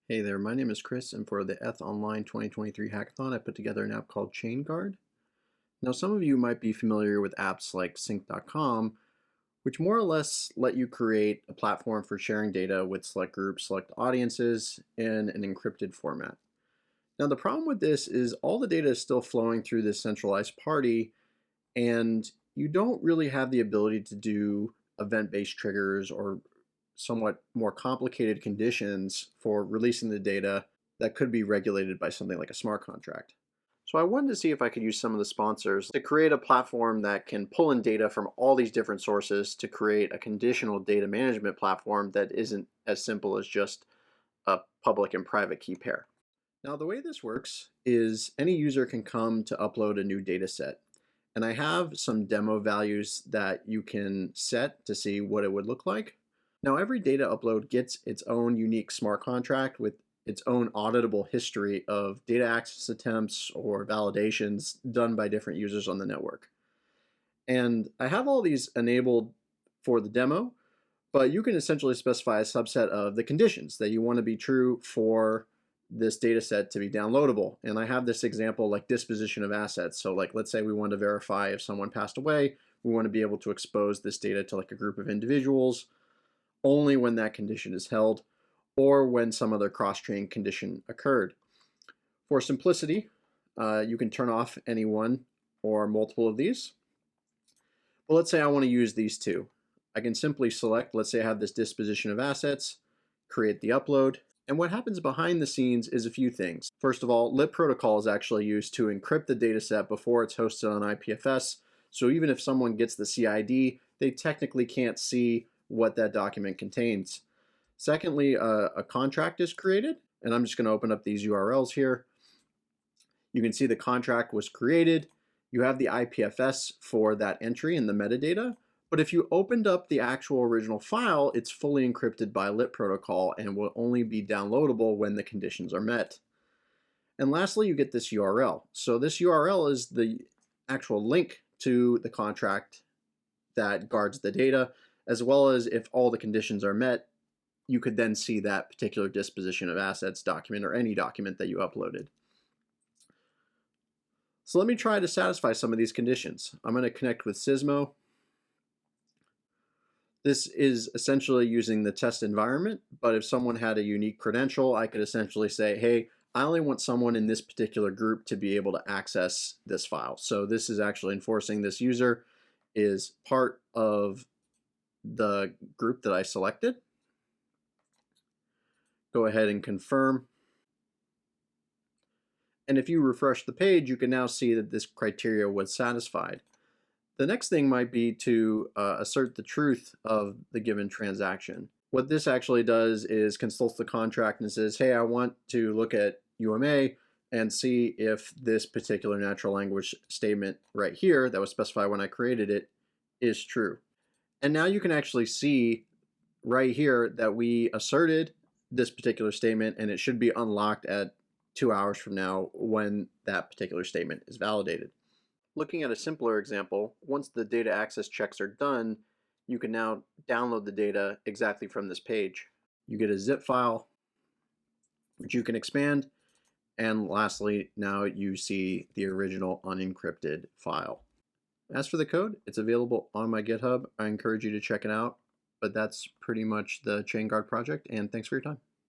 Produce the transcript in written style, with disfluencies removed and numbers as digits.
Hey there, my name is Chris, and for the EthOnline 2023 hackathon, I put together an app called ChainGuard. Now, some of you might be familiar with apps like sync.com, which more or less let you create a platform for sharing data with select groups, select audiences in an encrypted format. Now, the problem with this is all the data is still flowing through this centralized party, and you don't really have the ability to do event-based triggers or somewhat more complicated conditions for releasing the data that could be regulated by something like a smart contract. So I wanted to see if I could use some of the sponsors to create a platform that can pull in data from all these different sources to create a conditional data management platform that isn't as simple as just a public and private key pair. Now, the way this works is any user can come to upload a new data set. And I have some demo values that you can set to see what it would look like. Now, every data upload gets its own unique smart contract with its own auditable history of data access attempts or validations done by different users on the network. And I have all these enabled for the demo, but you can essentially specify a subset of the conditions that you want to be true for this data set to be downloadable. And I have this example like disposition of assets. So like, let's say we want to verify if someone passed away, we want to be able to expose this data to like a group of individuals only when that condition is held or when some other cross-chain condition occurred. For simplicity, you can turn off any one or multiple of these. But let's say I want to use these two. I can simply select, let's say I have this disposition of assets, create the upload, and what happens behind the scenes is a few things. First of all, LIP protocol is actually used to encrypt the dataset before it's hosted on IPFS. So even if someone gets the CID, they technically can't see what that document contains. Secondly, a contract is created, and I'm just going to open up these URLs here. You can see the contract was created. You have the IPFS for that entry in the metadata. But if you opened up the actual original file, it's fully encrypted by LIP protocol and will only be downloadable when the conditions are met. And lastly, you get this URL. So this URL is the actual link to the contract that guards the data, as well as if all the conditions are met, you could then see that particular disposition of assets document or any document that you uploaded. So let me try to satisfy some of these conditions. I'm going to connect with Sysmo. This is essentially using the test environment, but if someone had a unique credential, I could essentially say, hey, I only want someone in this particular group to be able to access this file. So this is actually enforcing this user is part of the group that I selected. Go ahead and confirm. And if you refresh the page, you can now see that this criteria was satisfied. The next thing might be to assert the truth of the given transaction. What this actually does is consults the contract and says, hey, I want to look at UMA and see if this particular natural language statement right here that was specified when I created it is true. And now you can actually see right here that we asserted this particular statement, and it should be unlocked at 2 hours from now when that particular statement is validated. Looking at a simpler example, once the data access checks are done, you can now download the data exactly from this page. You get a zip file, which you can expand, and lastly, now you see the original unencrypted file. As for the code, it's available on my GitHub. I encourage you to check it out, but that's pretty much the ChainGuard project, and thanks for your time.